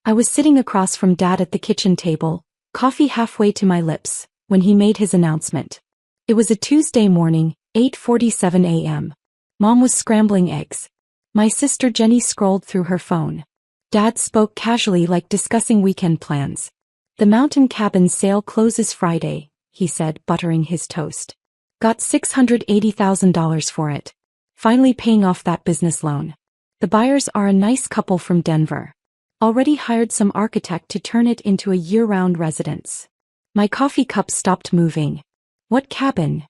I was sitting across from Dad at the kitchen table, coffee halfway to my lips, when he made his announcement. It was a Tuesday morning, 8:47 a.m. Mom was scrambling eggs. My sister Jenny scrolled through her phone. Dad spoke casually, like discussing weekend plans. "The mountain cabin sale closes Friday," he said, buttering his toast. "Got $680,000 for it. Finally paying off that business loan. The buyers are a nice couple from Denver. Already hired some architect to turn it into a year-round residence." My coffee cup stopped moving. "What cabin?"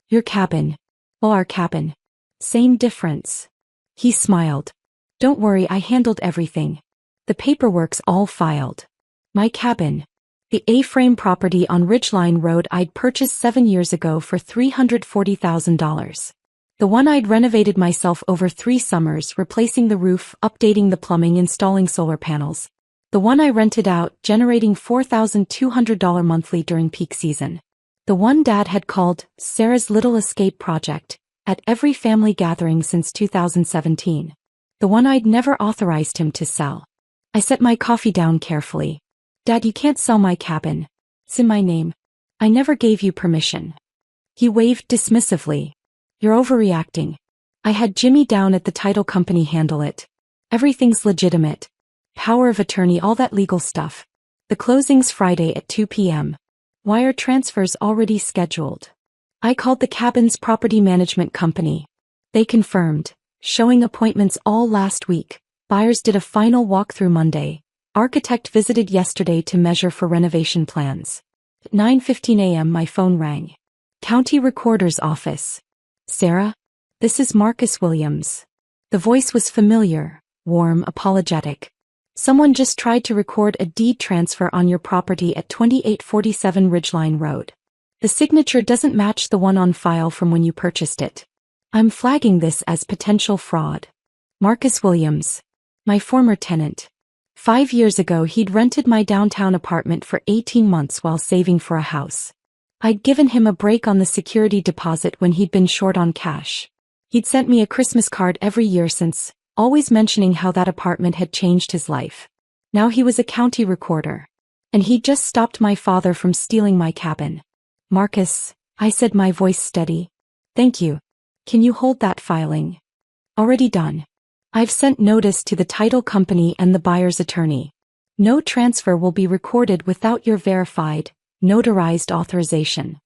"Your cabin." "Well, our cabin." "Same difference." He smiled. "Don't worry, I handled everything. The paperwork's all filed." My cabin. The A-frame property on Ridgeline Road I'd purchased 7 years ago for $340,000. The one I'd renovated myself over 3 summers, replacing the roof, updating the plumbing, installing solar panels. The one I rented out, generating $4,200 monthly during peak season. The one Dad had called Sarah's Little Escape Project at every family gathering since 2017. The one I'd never authorized him to sell. I set my coffee down carefully. "Dad, you can't sell my cabin. It's in my name. I never gave you permission." He waved dismissively. "You're overreacting. I had Jimmy down at the title company handle it. Everything's legitimate. Power of attorney, all that legal stuff. The closing's Friday at 2 p.m. Wire transfers already scheduled." I called the cabin's property management company. They confirmed. Showing appointments all last week. Buyers did a final walkthrough Monday. Architect visited yesterday to measure for renovation plans. At 9:15 a.m. my phone rang. County Recorder's Office. "Sarah? This is Marcus Williams." The voice was familiar, warm, apologetic. "Someone just tried to record a deed transfer on your property at 2847 Ridgeline Road. The signature doesn't match the one on file from when you purchased it. I'm flagging this as potential fraud." Marcus Williams. My former tenant. 5 years ago he'd rented my downtown apartment for 18 months while saving for a house. I'd given him a break on the security deposit when he'd been short on cash. He'd sent me a Christmas card every year since, always mentioning how that apartment had changed his life. Now he was a county recorder. And he'd just stopped my father from stealing my cabin. "Marcus," I said, my voice steady. "Thank you. Can you hold that filing?" "Already done. I've sent notice to the title company and the buyer's attorney. No transfer will be recorded without your verified, notarized authorization."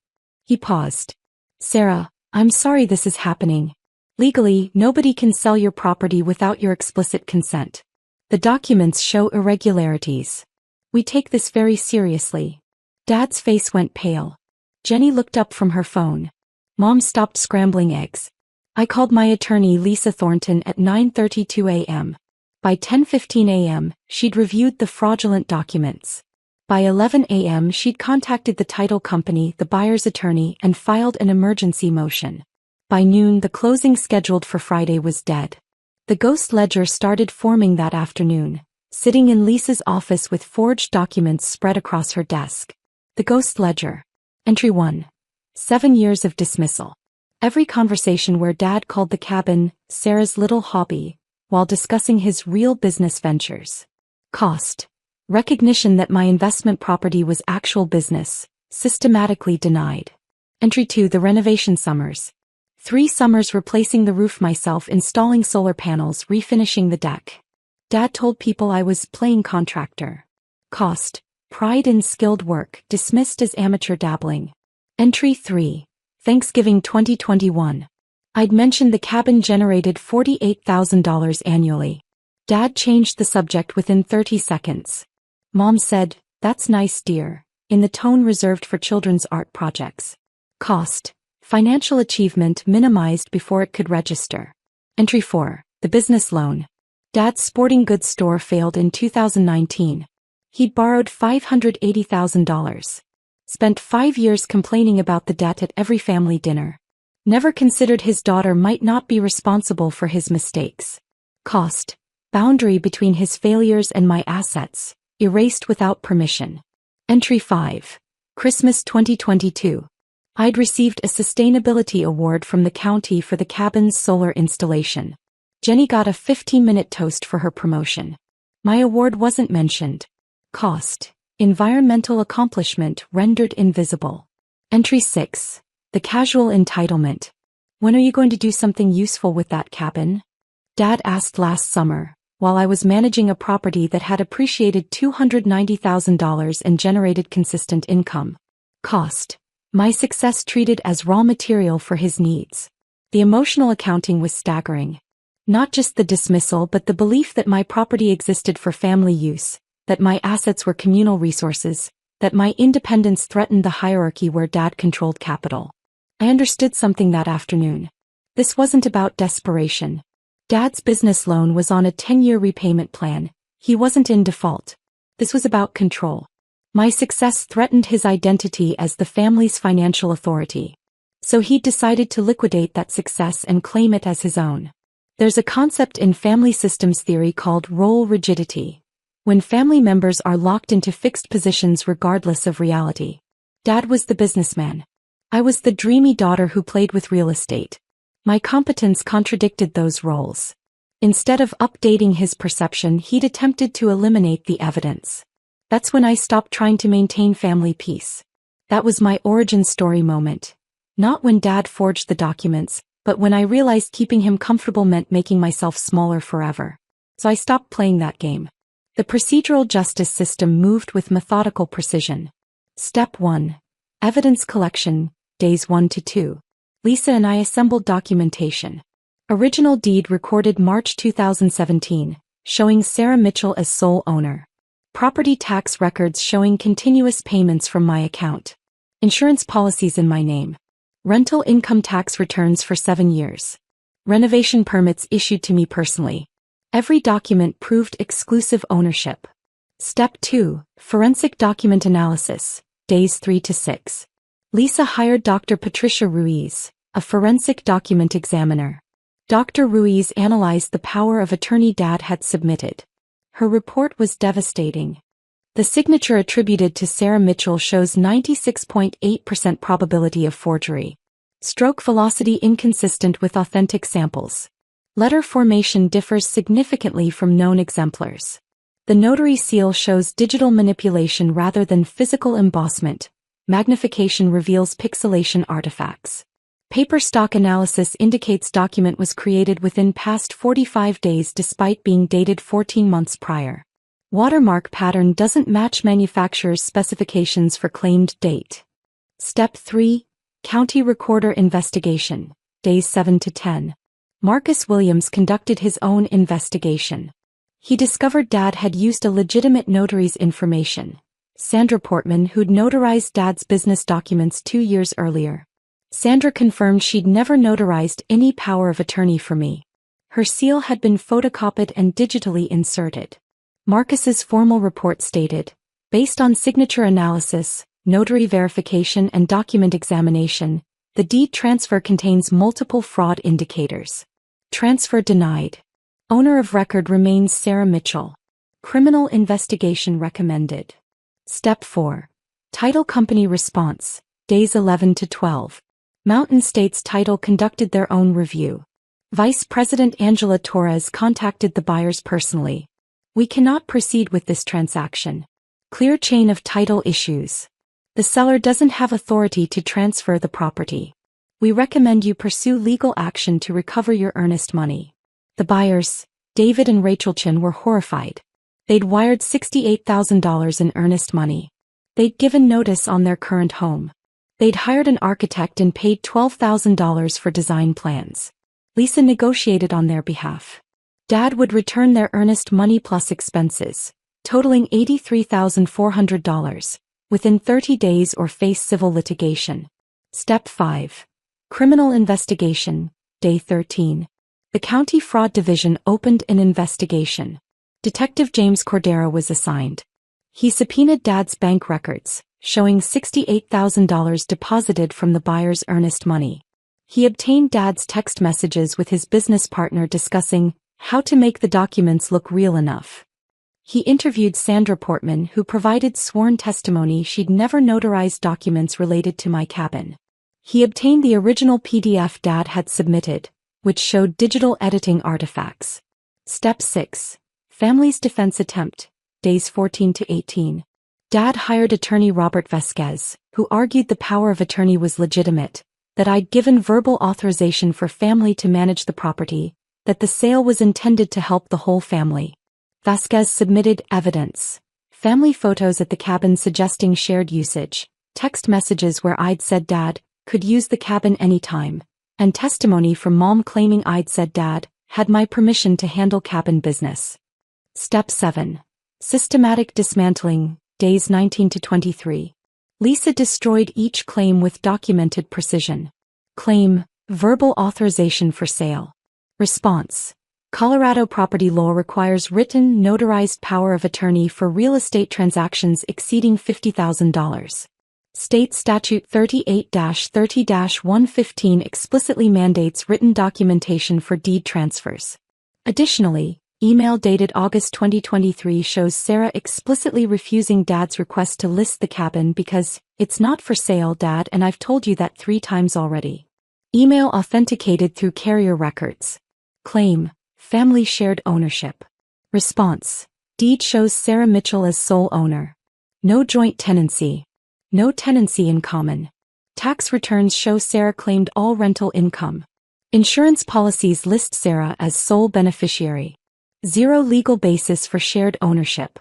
He paused. "Sarah, I'm sorry this is happening. Legally, nobody can sell your property without your explicit consent. The documents show irregularities. We take this very seriously." Dad's face went pale. Jenny looked up from her phone. Mom stopped scrambling eggs. I called my attorney Lisa Thornton at 9:32 a.m. By 10:15 a.m., she'd reviewed the fraudulent documents. By 11 a.m. she'd contacted the title company, the buyer's attorney, and filed an emergency motion. By noon, the closing scheduled for Friday was dead. The ghost ledger started forming that afternoon, sitting in Lisa's office with forged documents spread across her desk. The ghost ledger. Entry 1. 7 years of dismissal. Every conversation where Dad called the cabin Sarah's little hobby, while discussing his real business ventures. Cost. Recognition that my investment property was actual business, systematically denied. Entry 2. The renovation summers. 3 summers replacing the roof myself, installing solar panels, refinishing the deck. Dad told people I was playing contractor. Cost. Pride in skilled work, dismissed as amateur dabbling. Entry 3. Thanksgiving 2021. I'd mentioned the cabin generated $48,000 annually. Dad changed the subject within 30 seconds. Mom said, "That's nice, dear," in the tone reserved for children's art projects. Cost. Financial achievement minimized before it could register. Entry 4. The business loan. Dad's sporting goods store failed in 2019. He'd borrowed $580,000. Spent 5 years complaining about the debt at every family dinner. Never considered his daughter might not be responsible for his mistakes. Cost. Boundary between his failures and my assets, erased without permission. Entry 5. Christmas 2022. I'd received a sustainability award from the county for the cabin's solar installation. Jenny got a 15-minute toast for her promotion. My award wasn't mentioned. Cost. Environmental accomplishment rendered invisible. Entry 6. The casual entitlement. When are you going to do something useful with that cabin? Dad asked last summer, while I was managing a property that had appreciated $290,000 and generated consistent income. Cost. My success treated as raw material for his needs. The emotional accounting was staggering. Not just the dismissal but the belief that my property existed for family use, that my assets were communal resources, that my independence threatened the hierarchy where Dad controlled capital. I understood something that afternoon. This wasn't about desperation. Dad's business loan was on a 10-year repayment plan. He wasn't in default. This was about control. My success threatened his identity as the family's financial authority. So he decided to liquidate that success and claim it as his own. There's a concept in family systems theory called role rigidity. When family members are locked into fixed positions regardless of reality. Dad was the businessman. I was the dreamy daughter who played with real estate. My competence contradicted those roles. Instead of updating his perception, he'd attempted to eliminate the evidence. That's when I stopped trying to maintain family peace. That was my origin story moment. Not when Dad forged the documents, but when I realized keeping him comfortable meant making myself smaller forever. So I stopped playing that game. The procedural justice system moved with methodical precision. Step 1. Evidence collection, days 1 to 2. Lisa and I assembled documentation. Original deed recorded March 2017, showing Sarah Mitchell as sole owner. Property tax records showing continuous payments from my account. Insurance policies in my name. Rental income tax returns for 7 years. Renovation permits issued to me personally. Every document proved exclusive ownership. Step 2. Forensic document analysis, days 3 to 6. Lisa hired Dr. Patricia Ruiz, a forensic document examiner. Dr. Ruiz analyzed the power of attorney Dad had submitted. Her report was devastating. The signature attributed to Sarah Mitchell shows 96.8% probability of forgery. Stroke velocity inconsistent with authentic samples. Letter formation differs significantly from known exemplars. The notary seal shows digital manipulation rather than physical embossment. Magnification reveals pixelation artifacts. Paper stock analysis indicates document was created within past 45 days despite being dated 14 months prior. Watermark pattern doesn't match manufacturer's specifications for claimed date. Step 3. County Recorder Investigation, days 7 to 10. Marcus Williams conducted his own investigation. He discovered Dad had used a legitimate notary's information. Sandra Portman, who'd notarized Dad's business documents 2 years earlier. Sandra confirmed she'd never notarized any power of attorney for me. Her seal had been photocopied and digitally inserted. Marcus's formal report stated, based on signature analysis, notary verification and document examination, the deed transfer contains multiple fraud indicators. Transfer denied. Owner of record remains Sarah Mitchell. Criminal investigation recommended. Step 4. Title company response, days 11 to 12. Mountain States Title conducted their own review. Vice President Angela Torres contacted the buyers personally. We cannot proceed with this transaction. Clear chain of title issues. The seller doesn't have authority to transfer the property. We recommend you pursue legal action to recover your earnest money. The buyers, David and Rachel Chin, were horrified. They'd wired $68,000 in earnest money. They'd given notice on their current home. They'd hired an architect and paid $12,000 for design plans. Lisa negotiated on their behalf. Dad would return their earnest money plus expenses, totaling $83,400, within 30 days or face civil litigation. Step 5. Criminal investigation, day 13. The County Fraud Division opened an investigation. Detective James Cordero was assigned. He subpoenaed Dad's bank records, showing $68,000 deposited from the buyer's earnest money. He obtained Dad's text messages with his business partner discussing how to make the documents look real enough. He interviewed Sandra Portman, who provided sworn testimony she'd never notarized documents related to my cabin. He obtained the original PDF Dad had submitted, which showed digital editing artifacts. Step 6. Family's defense attempt, days 14 to 18. Dad hired attorney Robert Vasquez, who argued the power of attorney was legitimate, that I'd given verbal authorization for family to manage the property, that the sale was intended to help the whole family. Vasquez submitted evidence. Family photos at the cabin suggesting shared usage, text messages where I'd said Dad could use the cabin anytime, and testimony from Mom claiming I'd said Dad had my permission to handle cabin business. Step 7. Systematic dismantling, days 19 to 23. Lisa destroyed each claim with documented precision. Claim, verbal authorization for sale. Response. Colorado property law requires written, notarized power of attorney for real estate transactions exceeding $50,000. State Statute 38-30-115 explicitly mandates written documentation for deed transfers. Additionally, email dated August 2023 shows Sarah explicitly refusing Dad's request to list the cabin because, "It's not for sale, Dad, and I've told you that 3 times already." Email authenticated through carrier records. Claim, family shared ownership. Response. Deed shows Sarah Mitchell as sole owner. No joint tenancy. No tenancy in common. Tax returns show Sarah claimed all rental income. Insurance policies list Sarah as sole beneficiary. Zero legal basis for shared ownership.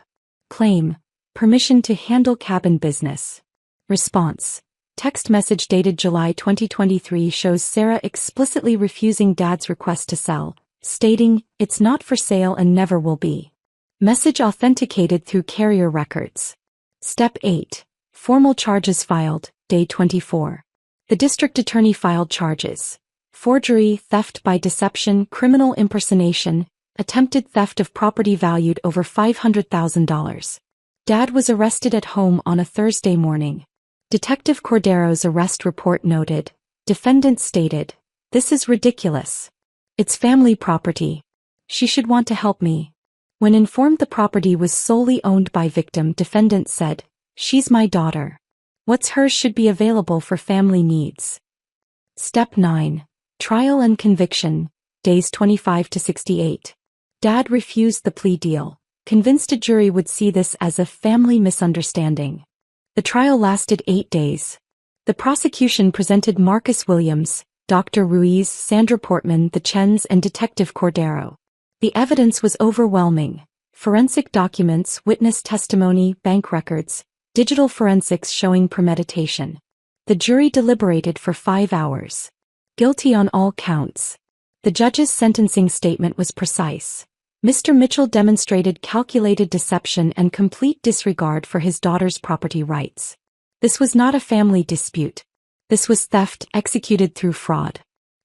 Claim, permission to handle cabin business. Response. Text message dated July 2023 shows Sarah explicitly refusing Dad's request to sell, stating, "It's not for sale and never will be." Message authenticated through carrier records. Step 8. Formal charges filed, day 24. The district attorney filed charges. Forgery, theft by deception, criminal impersonation, attempted theft of property valued over $500,000. Dad was arrested at home on a Thursday morning. Detective Cordero's arrest report noted, defendant stated, "This is ridiculous. It's family property. She should want to help me." When informed the property was solely owned by victim, defendant said, "She's my daughter. What's hers should be available for family needs." Step 9. Trial and conviction, days 25 to 68. Dad refused the plea deal, convinced a jury would see this as a family misunderstanding. The trial lasted 8 days. The prosecution presented Marcus Williams, Dr. Ruiz, Sandra Portman, the Chens, and Detective Cordero. The evidence was overwhelming. Forensic documents, witness testimony, bank records, digital forensics showing premeditation. The jury deliberated for 5 hours. Guilty on all counts. The judge's sentencing statement was precise. Mr. Mitchell demonstrated calculated deception and complete disregard for his daughter's property rights. This was not a family dispute. This was theft executed through fraud.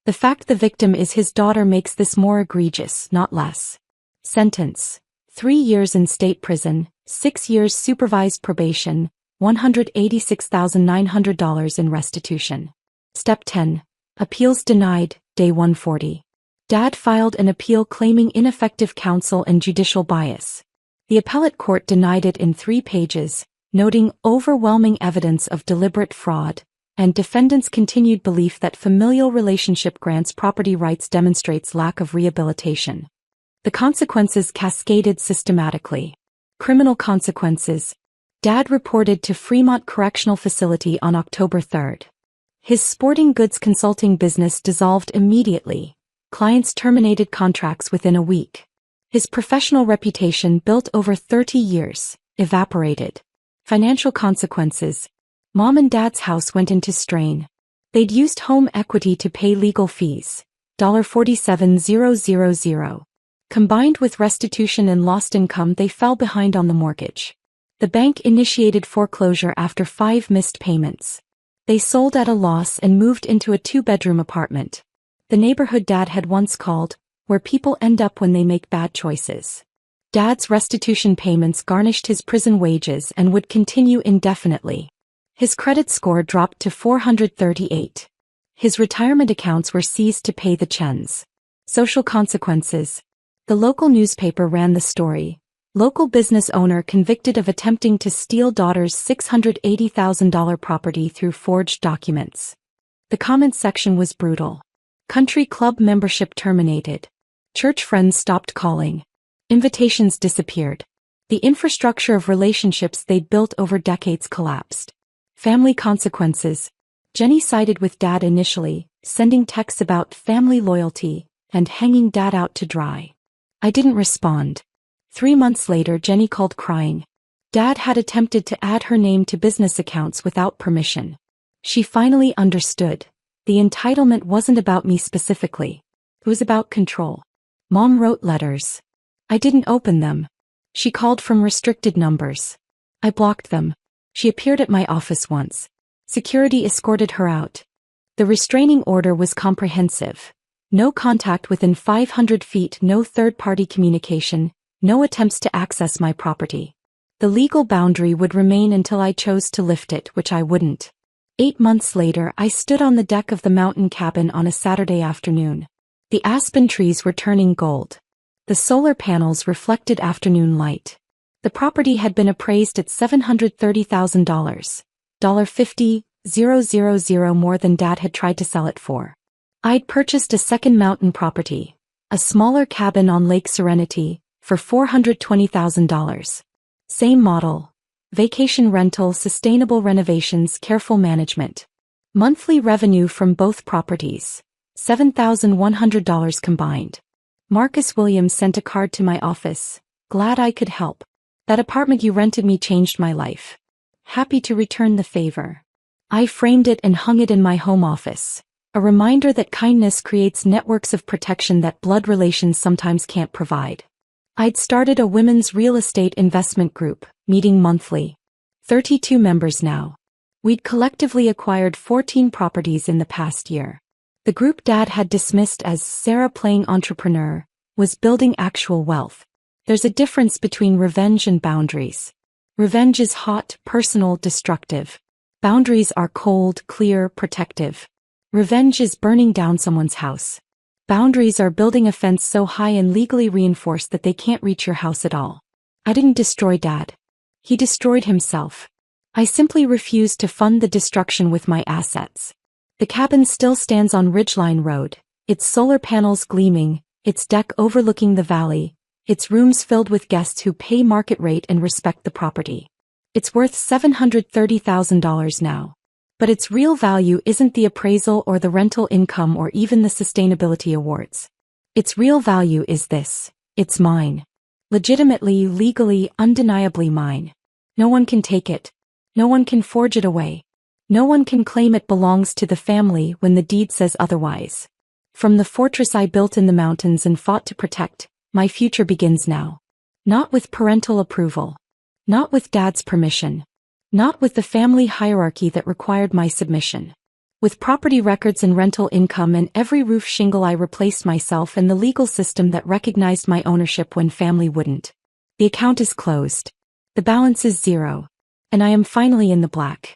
The fact the victim is his daughter makes this more egregious, not less. Sentence: 3 years in state prison, 6 years supervised probation, $186,900 in restitution. Step 10. Appeals denied, day 140. Dad filed an appeal claiming ineffective counsel and judicial bias. The appellate court denied it in 3 pages, noting overwhelming evidence of deliberate fraud, and defendants' continued belief that familial relationship grants property rights demonstrates lack of rehabilitation. The consequences cascaded systematically. Criminal consequences. Dad reported to Fremont Correctional Facility on October 3rd. His sporting goods consulting business dissolved immediately. Clients terminated contracts within a week. His professional reputation, built over 30 years, evaporated. Financial consequences. Mom and Dad's house went into strain. They'd used home equity to pay legal fees, $47,000. Combined with restitution and lost income, they fell behind on the mortgage. The bank initiated foreclosure after 5 missed payments. They sold at a loss and moved into a 2-bedroom apartment. The neighborhood Dad had once called, where people end up when they make bad choices. Dad's restitution payments garnished his prison wages and would continue indefinitely. His credit score dropped to 438. His retirement accounts were seized to pay the Chens. Social consequences. The local newspaper ran the story. Local business owner convicted of attempting to steal daughter's $680,000 property through forged documents. The comments section was brutal. Country club membership terminated. Church friends stopped calling. Invitations disappeared. The infrastructure of relationships they'd built over decades collapsed. Family consequences. Jenny sided with Dad initially, sending texts about family loyalty and hanging Dad out to dry. I didn't respond. 3 months later, Jenny called crying. Dad had attempted to add her name to business accounts without permission. She finally understood. The entitlement wasn't about me specifically. It was about control. Mom wrote letters. I didn't open them. She called from restricted numbers. I blocked them. She appeared at my office once. Security escorted her out. The restraining order was comprehensive. No contact within 500 feet, no third-party communication, no attempts to access my property. The legal boundary would remain until I chose to lift it, which I wouldn't. 8 months later, I stood on the deck of the mountain cabin on a Saturday afternoon. The aspen trees were turning gold. The solar panels reflected afternoon light. The property had been appraised at $730,000. $50,000 more than Dad had tried to sell it for. I'd purchased a second mountain property, a smaller cabin on Lake Serenity, for $420,000. Same model. Vacation rental, sustainable renovations, careful management. Monthly revenue from both properties, $7,100 combined. Marcus Williams sent a card to my office. Glad I could help. That apartment you rented me changed my life. Happy to return the favor. I framed it and hung it in my home office. A reminder that kindness creates networks of protection that blood relations sometimes can't provide. I'd started a women's real estate investment group, meeting monthly. 32 members now. We'd collectively acquired 14 properties in the past year. The group Dad had dismissed as Sarah playing entrepreneur was building actual wealth. There's a difference between revenge and boundaries. Revenge is hot, personal, destructive. Boundaries are cold, clear, protective. Revenge is burning down someone's house. Boundaries are building a fence so high and legally reinforced that they can't reach your house at all. I didn't destroy Dad. He destroyed himself. I simply refused to fund the destruction with my assets. The cabin still stands on Ridgeline Road, its solar panels gleaming, its deck overlooking the valley, its rooms filled with guests who pay market rate and respect the property. It's worth $730,000 now. But its real value isn't the appraisal or the rental income or even the sustainability awards. Its real value is this: it's mine. Legitimately, legally, undeniably mine. No one can take it. No one can forge it away. No one can claim it belongs to the family when the deed says otherwise. From the fortress I built in the mountains and fought to protect, my future begins now. Not with parental approval. Not with Dad's permission. Not with the family hierarchy that required my submission. With property records and rental income and every roof shingle I replaced myself and the legal system that recognized my ownership when family wouldn't. The account is closed. The balance is zero. And I am finally in the black.